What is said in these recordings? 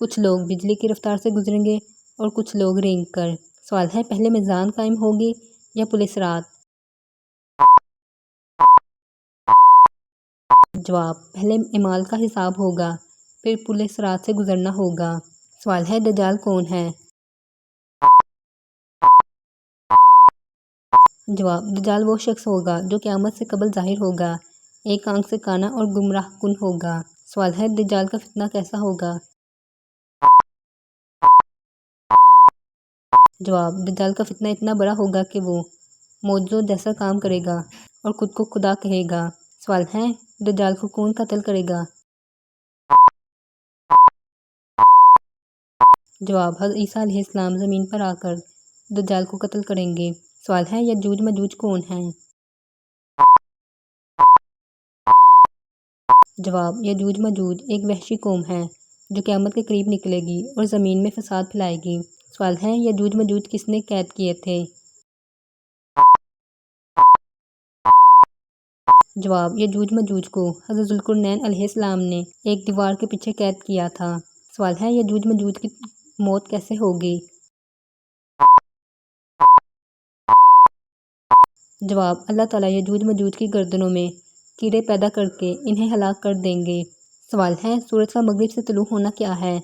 کچھ لوگ بجلی کی رفتار سے گزریں گے اور کچھ لوگ رینگ کر۔ سوال ہے پہلے میزان قائم ہوگی یا پولیس رات؟ جواب پہلے اعمال کا حساب ہوگا پھر پولیس رات سے گزرنا ہوگا۔ سوال ہے دجال کون ہے؟ جواب دجال وہ شخص ہوگا جو قیامت سے قبل ظاہر ہوگا، ایک آنکھ سے کانا اور گمراہ کن ہوگا۔ سوال ہے دجال کا فتنہ کیسا ہوگا؟ جواب دجال کا فتنہ اتنا بڑا ہوگا کہ وہ معجزوں جیسا کام کرے گا اور خود کو خدا کہے گا۔ سوال ہے دجال کو کون قتل کرے گا؟ جواب حضرت عیسیٰ علیہ السلام زمین پر آ کر دجال کو قتل کریں گے۔ سوال ہے یجوج مجوج کون ہیں؟ جواب یجوج مجوج ایک وحشی قوم ہے جو قیامت کے قریب نکلے گی اور زمین میں فساد پھیلائے گی۔ سوال ہے یجوج مجوج کس نے قید کیے تھے؟ جواب یجوج مجوج کو حضرت ذوالقرنین علیہ السلام نے ایک دیوار کے پیچھے قید کیا تھا۔ سوال ہے یجوج مجوج کی موت کیسے ہوگی؟ جواب اللہ تعالیٰ یجوج مجوج کی گردنوں میں کیڑے پیدا کر کے انہیں ہلاک کر دیں گے۔ سوال ہے سورج کا مغرب سے طلوع ہونا کیا ہے؟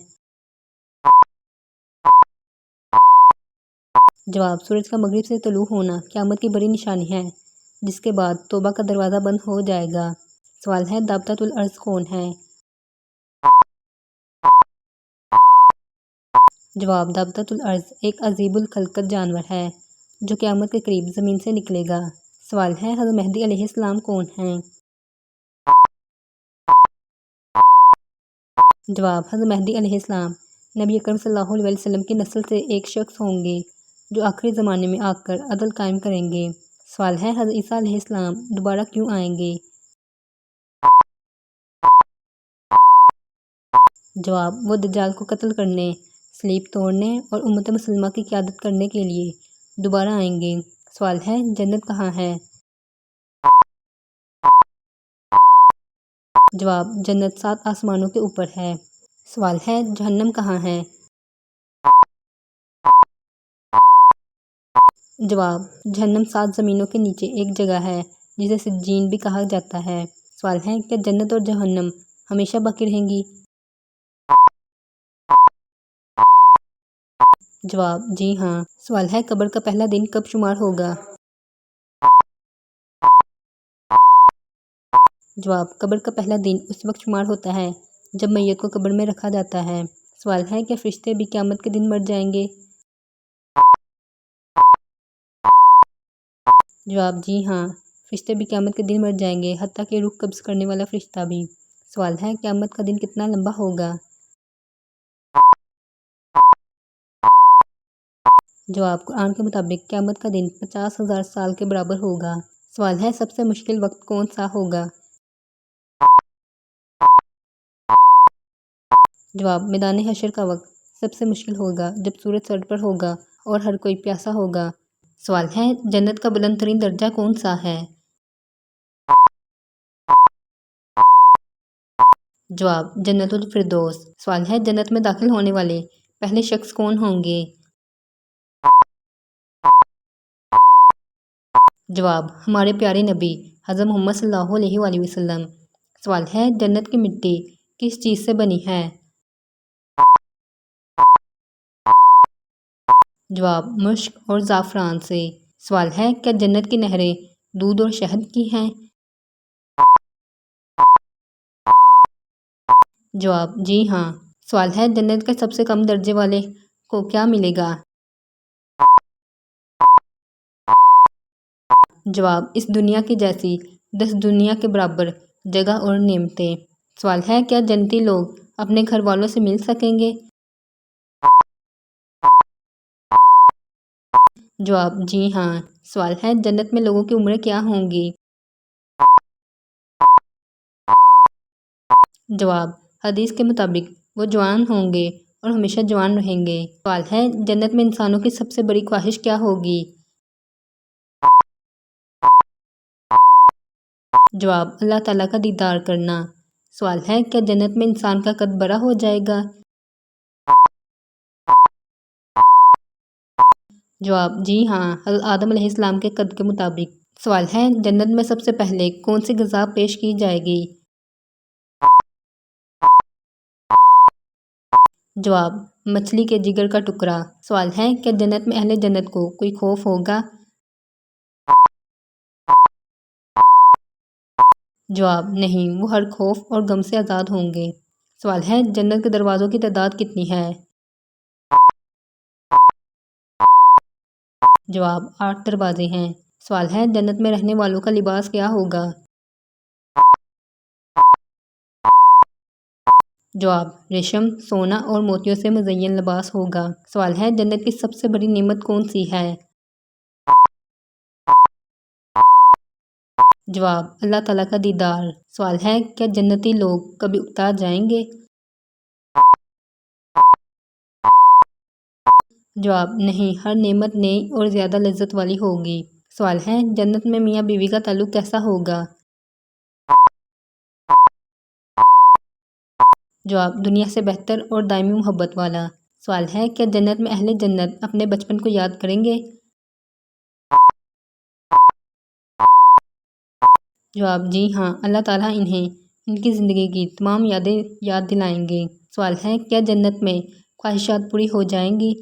جواب سورج کا مغرب سے طلوع ہونا قیامت کی بڑی نشانی ہے جس کے بعد توبہ کا دروازہ بند ہو جائے گا۔ سوال ہے دابتۃ الارض کون ہے؟ جواب دابتۃ الارض ایک عذیب الخلقت جانور ہے جو قیامت کے قریب زمین سے نکلے گا۔ سوال ہے حضرت مہدی علیہ السلام کون ہیں؟ جواب حضرت مہدی علیہ السلام نبی اکرم صلی اللہ علیہ وسلم کی نسل سے ایک شخص ہوں گے جو آخری زمانے میں آ کر عدل قائم کریں گے۔ سوال ہے حضرت عیسیٰ علیہ السلام دوبارہ کیوں آئیں گے؟ جواب وہ دجال کو قتل کرنے، صلیب توڑنے اور امت مسلمہ کی قیادت کرنے کے لیے دوبارہ آئیں گے۔ سوال ہے جنت کہاں ہے؟ جواب جنت 7 آسمانوں کے اوپر ہے۔ سوال ہے جہنم کہاں ہے؟ جواب جہنم 7 زمینوں کے نیچے ایک جگہ ہے جسے سجین بھی کہا جاتا ہے۔ سوال ہے کیا جنت اور جہنم ہمیشہ باقی رہیں گی؟ جواب جی ہاں۔ سوال ہے قبر کا پہلا دن کب شمار ہوگا؟ جواب قبر کا پہلا دن اس وقت شمار ہوتا ہے جب میت کو قبر میں رکھا جاتا ہے۔ سوال ہے کیا فرشتے بھی قیامت کے دن مر جائیں گے؟ جواب جی ہاں، فرشتے بھی قیامت کے دن مر جائیں گے، حتیٰ کہ روح قبض کرنے والا فرشتہ بھی۔ سوال ہے قیامت کا دن کتنا لمبا ہوگا؟ جواب قرآن کے مطابق قیامت کا دن 50,000 سال کے برابر ہوگا۔ سوال ہے سب سے مشکل وقت کون سا ہوگا؟ جواب میدان حشر کا وقت سب سے مشکل ہوگا جب سورج سر پر ہوگا اور ہر کوئی پیاسا ہوگا۔ سوال ہے جنت کا بلند ترین درجہ کون سا ہے؟ جواب جنت الفردوس۔ سوال ہے جنت میں داخل ہونے والے پہلے شخص کون ہوں گے؟ جواب ہمارے پیارے نبی حضرت محمد صلی اللہ علیہ وآلہ وسلم۔ سوال ہے جنت کی مٹی کس چیز سے بنی ہے؟ جواب مشک اور زعفران سے۔ سوال ہے کیا جنت کی نہریں دودھ اور شہد کی ہیں؟ جواب جی ہاں۔ سوال ہے جنت کے سب سے کم درجے والے کو کیا ملے گا؟ جواب اس دنیا کی جیسی 10 دنیا کے برابر جگہ اور نعمتیں۔ سوال ہے کیا جنتی لوگ اپنے گھر والوں سے مل سکیں گے؟ جواب جی ہاں۔ سوال ہے جنت میں لوگوں کی عمریں کیا ہوں گی؟ جواب حدیث کے مطابق وہ جوان ہوں گے اور ہمیشہ جوان رہیں گے۔ سوال ہے جنت میں انسانوں کی سب سے بڑی خواہش کیا ہوگی؟ جواب اللہ تعالیٰ کا دیدار کرنا۔ سوال ہے کیا جنت میں انسان کا قد بڑا ہو جائے گا؟ جواب جی ہاں، حضرت آدم علیہ السلام کے قد کے مطابق۔ سوال ہے جنت میں سب سے پہلے کون سی غذا پیش کی جائے گی؟ جواب مچھلی کے جگر کا ٹکڑا۔ سوال ہے کیا جنت میں اہل جنت کو کوئی خوف ہوگا؟ جواب نہیں، وہ ہر خوف اور غم سے آزاد ہوں گے۔ سوال ہے جنت کے دروازوں کی تعداد کتنی ہے؟ جواب 8 دروازے ہیں۔ سوال ہے جنت میں رہنے والوں کا لباس کیا ہوگا؟ جواب ریشم، سونا اور موتیوں سے مزین لباس ہوگا۔ سوال ہے جنت کی سب سے بڑی نعمت کون سی ہے؟ جواب اللہ تعالیٰ کا دیدار۔ سوال ہے کیا جنتی لوگ کبھی اکتا جائیں گے؟ جواب نہیں، ہر نعمت نئی اور زیادہ لذت والی ہوگی۔ سوال ہے جنت میں میاں بیوی کا تعلق کیسا ہوگا؟ جواب دنیا سے بہتر اور دائمی محبت والا۔ سوال ہے کیا جنت میں اہل جنت اپنے بچپن کو یاد کریں گے؟ جواب جی ہاں، اللہ تعالیٰ انہیں ان کی زندگی کی تمام یادیں یاد دلائیں گے۔ سوال ہے کیا جنت میں خواہشات پوری ہو جائیں گی؟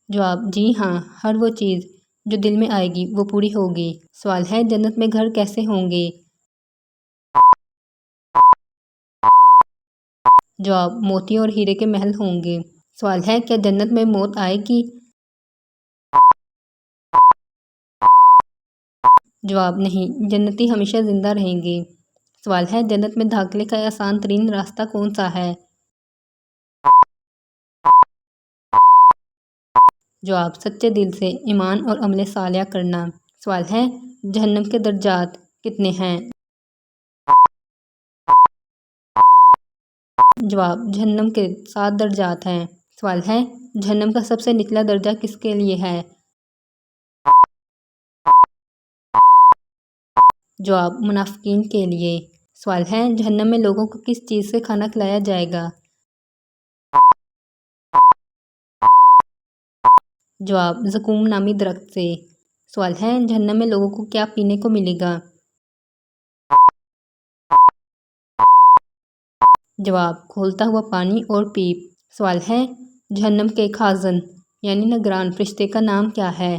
جواب جی ہاں، ہر وہ چیز جو دل میں آئے گی وہ پوری ہوگی۔ سوال ہے جنت میں گھر کیسے ہوں گے؟ جواب موتی اور ہیرے کے محل ہوں گے۔ سوال ہے کیا جنت میں موت آئے گی؟ جواب نہیں، جنتی ہمیشہ زندہ رہیں گے۔ سوال ہے جنت میں داخلے کا آسان ترین راستہ کون سا ہے؟ جواب سچے دل سے ایمان اور عمل صالح کرنا۔ سوال ہے جہنم کے درجات کتنے ہیں؟ جواب جہنم کے 7 درجات ہیں۔ سوال ہے جہنم کا سب سے نچلا درجہ کس کے لیے ہے؟ جواب منافقین کے لیے۔ سوال ہے جہنم میں لوگوں کو کس چیز سے کھانا کھلایا جائے گا؟ جواب زقوم نامی درخت سے۔ سوال ہے جہنم میں لوگوں کو کیا پینے کو ملے گا؟ جواب کھولتا ہوا پانی اور پیپ۔ سوال ہے جہنم کے خازن یعنی نگران فرشتے کا نام کیا ہے؟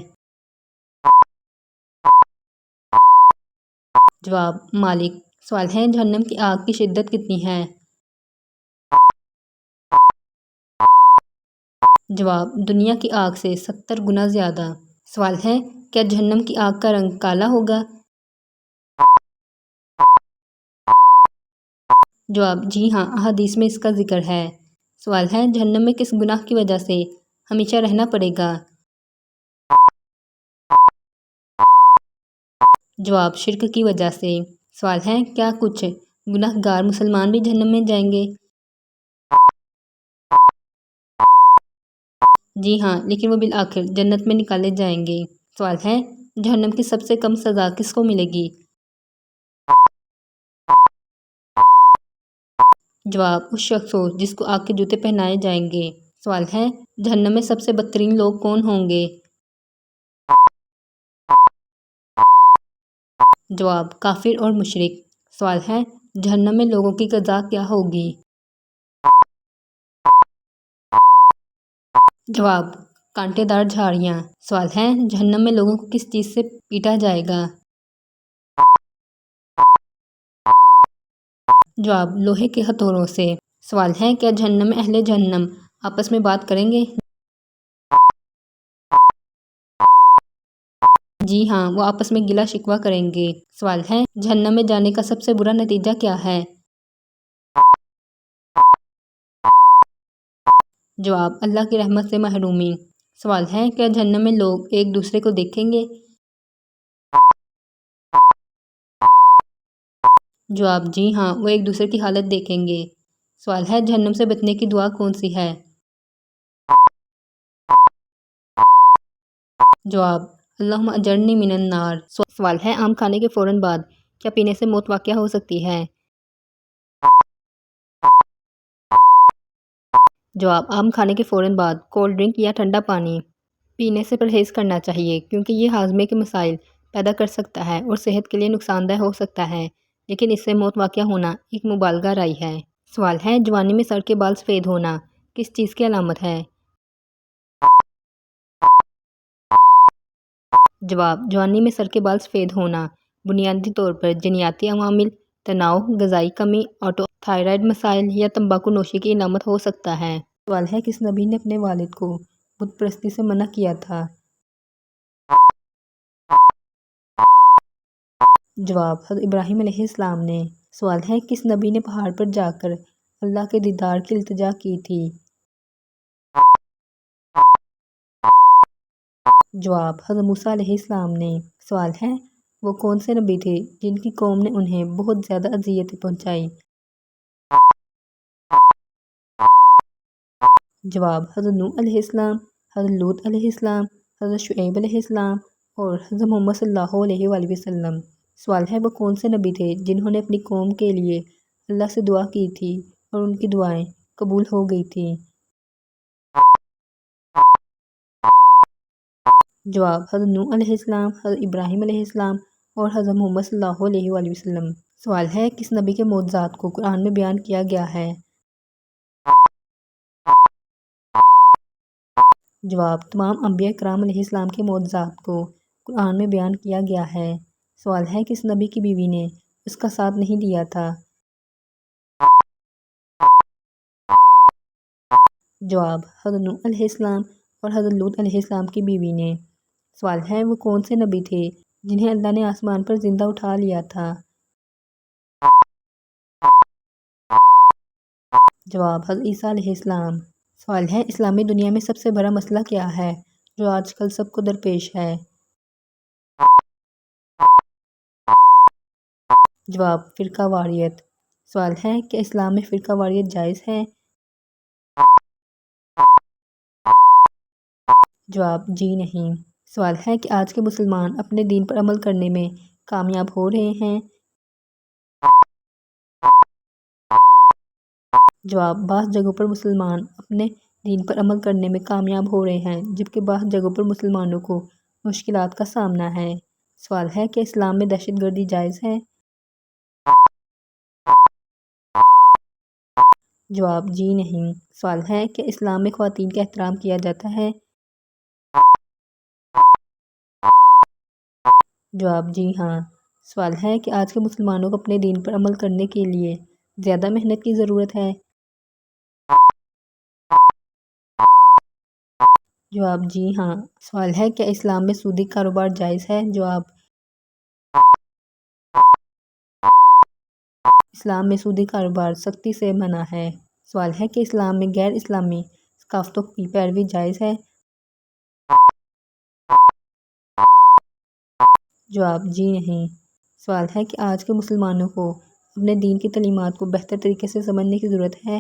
جواب مالک۔ سوال ہے جہنم کی آگ کی شدت کتنی ہے؟ جواب دنیا کی آگ سے 70 گنا زیادہ۔ سوال ہے کیا جہنم کی آگ کا رنگ کالا ہوگا؟ جواب جی ہاں، احادیث میں اس کا ذکر ہے۔ سوال ہے جہنم میں کس گناہ کی وجہ سے ہمیشہ رہنا پڑے گا؟ جواب شرک کی وجہ سے۔ سوال ہے کیا کچھ گناہ گار مسلمان بھی جہنم میں جائیں گے؟ جی ہاں، لیکن وہ بالآخر جنت میں نکالے جائیں گے۔ سوال ہے جہنم کی سب سے کم سزا کس کو ملے گی؟ جواب اس شخص کو جس کو آگ کے جوتے پہنائے جائیں گے۔ سوال ہے جہنم میں سب سے بدترین لوگ کون ہوں گے؟ جواب کافر اور مشرک۔ سوال ہے جہنم میں لوگوں کی غذا کیا ہوگی؟ جواب کانٹے دار جھاڑیاں۔ سوال ہے جہنم میں لوگوں کو کس چیز سے پیٹا جائے گا؟ جواب لوہے کے ہتھوڑوں سے۔ سوال ہے کیا جہنم میں اہل جہنم آپس میں بات کریں گے؟ جی ہاں، وہ آپس میں گلہ شکوہ کریں گے۔ سوال ہے جہنم میں جانے کا سب سے برا نتیجہ کیا ہے؟ جواب اللہ کی رحمت سے محرومی۔ سوال ہے کیا جہنم میں لوگ ایک دوسرے کو دیکھیں گے؟ جواب جی ہاں، وہ ایک دوسرے کی حالت دیکھیں گے۔ سوال ہے جہنم سے بچنے کی دعا کون سی ہے؟ جواب اللہم اجرنی من النار۔ سوال ہے آم کھانے کے فوراً بعد کیا پینے سے موت واقع ہو سکتی ہے؟ جواب: آم کھانے کے فوراً بعد کولڈ ڈرنک یا ٹھنڈا پانی پینے سے پرہیز کرنا چاہیے، کیونکہ یہ ہاضمے کے مسائل پیدا کر سکتا ہے اور صحت کے لیے نقصان دہ ہو سکتا ہے، لیکن اس سے موت واقع ہونا ایک مبالغہ رائے ہے۔ سوال ہے: جوانی میں سر کے بال سفید ہونا کس چیز کی علامت ہے؟ جواب: جوانی میں سر کے بال سفید ہونا بنیادی طور پر جینیاتی عوامل، تناؤ، غذائی کمی، آٹو تھائرائیڈ مسائل یا تمباکو نوشی کی علامت ہو سکتا ہے۔ سوال ہے: کس نبی نے اپنے والد کو بت پرستی سے منع کیا تھا؟ جواب: حضرت ابراہیم علیہ السلام نے۔ سوال ہے: کس نبی نے پہاڑ پر جا کر اللہ کے دیدار کی التجا کی تھی؟ جواب: حضرت موسیٰ علیہ السلام نے۔ سوال ہے: وہ کون سے نبی تھے جن کی قوم نے انہیں بہت زیادہ اذیتیں پہنچائیں؟ جواب: حضرت نوح علیہ السلام، حضرت لوط علیہ السلام، حضرت شعیب علیہ السلام اور حضرت محمد صلی اللہ علیہ وآلہ وسلم۔ سوال ہے: وہ کون سے نبی تھے جنہوں نے اپنی قوم کے لیے اللہ سے دعا کی تھی اور ان کی دعائیں قبول ہو گئی تھیں؟ جواب: حضرت نوح علیہ السلام، حضرت ابراہیم علیہ السلام اور حضرت محمد صلی اللہ علیہ وآلہ وسلم۔ سوال ہے: کس نبی کے معجزات کو قرآن میں بیان کیا گیا ہے؟ جواب: تمام انبیاء کرام علیہ السلام کے معجزات کو قرآن میں بیان کیا گیا ہے۔ سوال ہے: کس نبی کی بیوی نے اس کا ساتھ نہیں دیا تھا؟ جواب: حضرت نوح علیہ السلام اور حضرت لوط علیہ السلام کی بیوی نے۔ سوال ہے: وہ کون سے نبی تھے جنہیں اللہ نے آسمان پر زندہ اٹھا لیا تھا؟ جواب: حضرت عیسیٰ علیہ السلام۔ سوال ہے: اسلامی دنیا میں سب سے بڑا مسئلہ کیا ہے جو آج کل سب کو درپیش ہے؟ جواب: فرقہ واریت۔ سوال ہے: کیا اسلام میں فرقہ واریت جائز ہے؟ جواب: جی نہیں۔ سوال ہے: کہ آج کے مسلمان اپنے دین پر عمل کرنے میں کامیاب ہو رہے ہیں؟ جواب: بعض جگہوں پر مسلمان اپنے دین پر عمل کرنے میں کامیاب ہو رہے ہیں، جبکہ بعض جگہوں پر مسلمانوں کو مشکلات کا سامنا ہے۔ سوال ہے: کہ اسلام میں دہشت گردی جائز ہے؟ جواب: جی نہیں۔ سوال ہے: کہ اسلام میں خواتین کا احترام کیا جاتا ہے؟ جواب: جی ہاں۔ سوال ہے: کہ آج کے مسلمانوں کو اپنے دین پر عمل کرنے کے لیے زیادہ محنت کی ضرورت ہے؟ جواب: جی ہاں۔ سوال ہے: کیا اسلام میں سودی کاروبار جائز ہے؟ جواب: اسلام میں سودی کاروبار سختی سے منع ہے۔ سوال ہے: کہ اسلام میں غیر اسلامی ثقافتوں کی پیروی جائز ہے؟ جواب: جی نہیں۔ سوال ہے: کہ آج کے مسلمانوں کو اپنے دین کی تعلیمات کو بہتر طریقے سے سمجھنے کی ضرورت ہے؟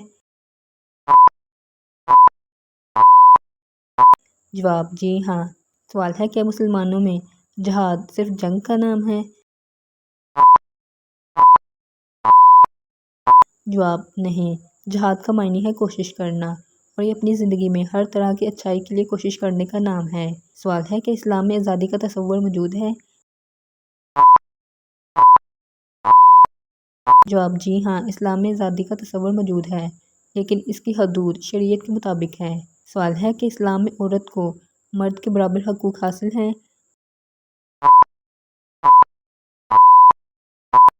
جواب: جی ہاں۔ سوال ہے: کیا مسلمانوں میں جہاد صرف جنگ کا نام ہے؟ جواب: نہیں، جہاد کا معنی ہے کوشش کرنا، اور یہ اپنی زندگی میں ہر طرح کی اچھائی کے لیے کوشش کرنے کا نام ہے۔ سوال ہے: کہ اسلام میں آزادی کا تصور موجود ہے؟ جواب: جی ہاں، اسلام میں آزادی کا تصور موجود ہے، لیکن اس کی حدود شریعت کے مطابق ہے۔ سوال ہے: کہ اسلام میں عورت کو مرد کے برابر حقوق حاصل ہیں؟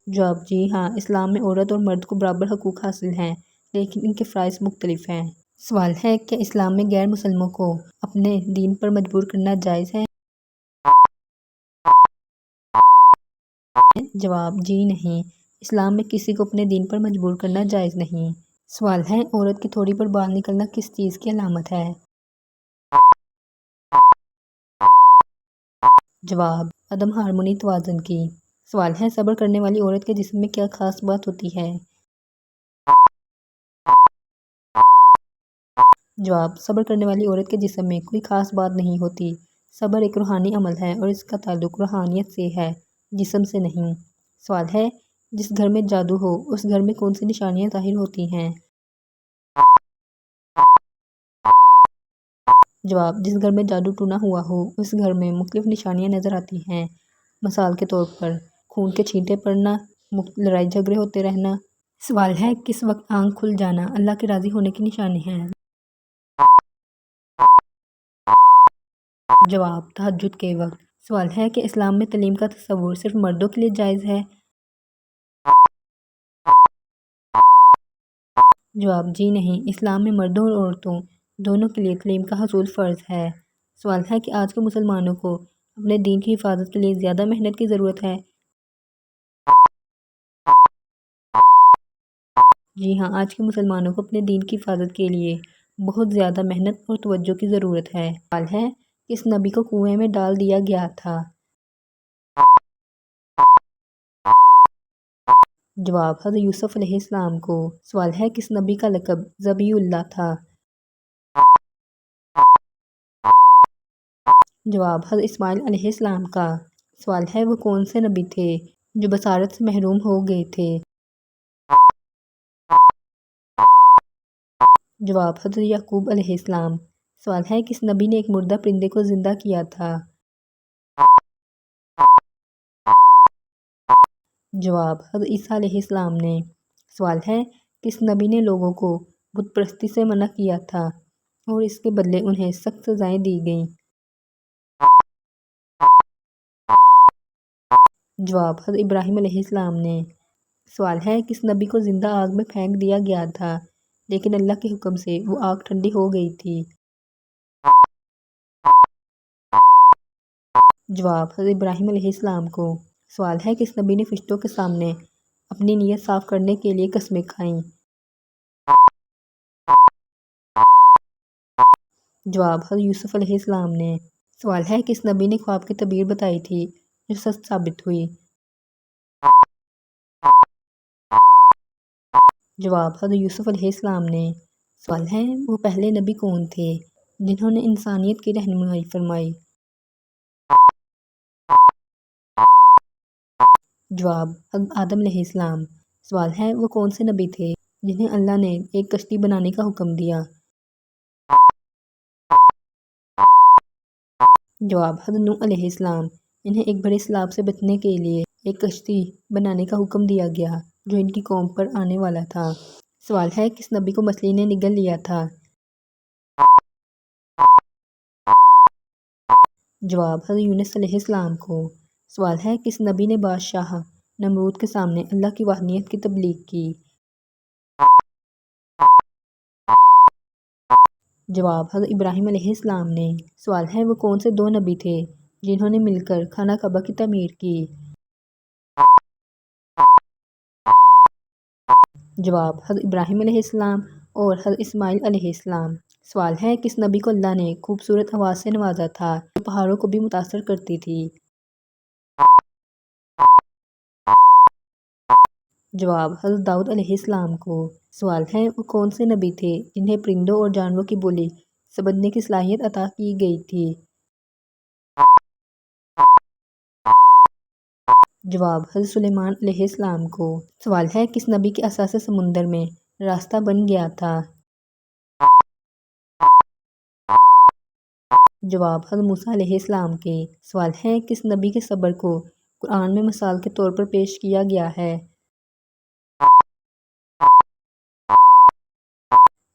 جواب: جی ہاں، اسلام میں عورت اور مرد کو برابر حقوق حاصل ہیں، لیکن ان کے فرائض مختلف ہیں۔ سوال ہے: کہ اسلام میں غیر مسلموں کو اپنے دین پر مجبور کرنا جائز ہے؟ جواب: جی نہیں، اسلام میں کسی کو اپنے دین پر مجبور کرنا جائز نہیں۔ سوال ہے: عورت کی تھوڑی پر بال نکلنا کس چیز کی علامت ہے؟ جواب: عدم ہارمونی توازن کی۔ سوال ہے: صبر کرنے والی عورت کے جسم میں کیا خاص بات ہوتی ہے؟ جواب: صبر کرنے والی عورت کے جسم میں کوئی خاص بات نہیں ہوتی۔ صبر ایک روحانی عمل ہے اور اس کا تعلق روحانیت سے ہے، جسم سے نہیں۔ سوال ہے: جس گھر میں جادو ہو اس گھر میں کون سی نشانیاں ظاہر ہوتی ہیں؟ جواب: جس گھر میں جادو ٹونا ہوا ہو اس گھر میں مختلف نشانیاں نظر آتی ہیں، مثال کے طور پر خون کے چھینٹے پڑنا، لڑائی جھگڑے ہوتے رہنا۔ سوال ہے: کس وقت آنکھ کھل جانا اللہ کے راضی ہونے کی نشانی ہے؟ جواب: تہجد کے وقت۔ سوال ہے کہ اسلام میں تعلیم کا تصور صرف مردوں کے لیے جائز ہے؟ جواب: جی نہیں، اسلام میں مردوں اور عورتوں دونوں کے لیے تعلیم کا حصول فرض ہے۔ سوال ہے کہ آج کے مسلمانوں کو اپنے دین کی حفاظت کے لیے زیادہ محنت کی ضرورت ہے؟ جی ہاں، آج کے مسلمانوں کو اپنے دین کی حفاظت کے لیے بہت زیادہ محنت اور توجہ کی ضرورت ہے۔ سوال ہے: کس نبی کو کنویں میں ڈال دیا گیا تھا؟ جواب: حضرت یوسف علیہ السلام کو۔ سوال ہے: کس نبی کا لقب ذبیح اللہ تھا؟ جواب: حضرت اسماعیل علیہ السلام کا۔ سوال ہے: وہ کون سے نبی تھے جو بصارت سے محروم ہو گئے تھے؟ جواب: حضرت یعقوب علیہ السلام۔ سوال ہے: کس نبی نے ایک مردہ پرندے کو زندہ کیا تھا؟ جواب: حضرت عیسیٰ علیہ السلام نے۔ سوال ہے: کس نبی نے لوگوں کو بت پرستی سے منع کیا تھا اور اس کے بدلے انہیں سخت سزائیں دی گئیں؟ جواب: حضرت ابراہیم علیہ السلام نے۔ سوال ہے: کس نبی کو زندہ آگ میں پھینک دیا گیا تھا لیکن اللہ کے حکم سے وہ آگ ٹھنڈی ہو گئی تھی؟ جواب: حضرت ابراہیم علیہ السلام کو۔ سوال ہے: کس نبی نے فرشتوں کے سامنے اپنی نیت صاف کرنے کے لیے قسمیں کھائیں؟ جواب: حضرت یوسف علیہ السلام نے۔ سوال ہے: کس نبی نے خواب کی تعبیر بتائی تھی جو سچ ثابت ہوئی؟ جواب: حضرت یوسف علیہ السلام نے۔ سوال ہے: وہ پہلے نبی کون تھے جنہوں نے انسانیت کی رہنمائی فرمائی؟ جواب: حضرت آدم علیہ السلام۔ سوال ہے: وہ کون سے نبی تھے جنہیں اللہ نے ایک کشتی بنانے کا حکم دیا؟ جواب: حضرت نوح علیہ السلام۔ انہیں ایک بڑے سیلاب سے بچنے کے لیے ایک کشتی بنانے کا حکم دیا گیا جو ان کی قوم پر آنے والا تھا۔ سوال ہے: کس نبی کو مچھلی نے نگل لیا تھا؟ جواب: حضرت یونس علیہ السلام کو۔ سوال ہے: کس نبی نے بادشاہ نمرود کے سامنے اللہ کی وحدانیت کی تبلیغ کی؟ جواب: حضرت ابراہیم علیہ السلام نے۔ سوال ہے: وہ کون سے دو نبی تھے جنہوں نے مل کر خانہ کعبہ کی تعمیر کی؟ جواب: حضرت ابراہیم علیہ السلام اور حضرت اسماعیل علیہ السلام۔ سوال ہے: کس نبی کو اللہ نے خوبصورت آواز سے نوازا تھا جو پہاڑوں کو بھی متاثر کرتی تھی؟ جواب: حضرت داؤد علیہ السلام کو۔ سوال ہے: وہ کون سے نبی تھے جنہیں پرندوں اور جانوروں کی بولی سمجھنے کی صلاحیت عطا کی گئی تھی؟ جواب: حضرت سلیمان علیہ السلام کو۔ سوال ہے: کس نبی کے عصا سے سمندر میں راستہ بن گیا تھا؟ جواب: حضرت موسیٰ علیہ السلام کے۔ سوال ہے: کس نبی کے صبر کو قرآن میں مثال کے طور پر پیش کیا گیا ہے؟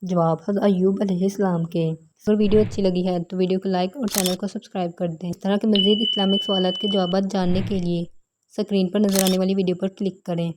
جواب: حضرت ایوب علیہ السلام کے۔ اگر ویڈیو اچھی لگی ہے تو ویڈیو کو لائک اور چینل کو سبسکرائب کر دیں۔ اس طرح کے مزید اسلامک سوالات کے جوابات جاننے کے لیے سکرین پر نظر آنے والی ویڈیو پر کلک کریں۔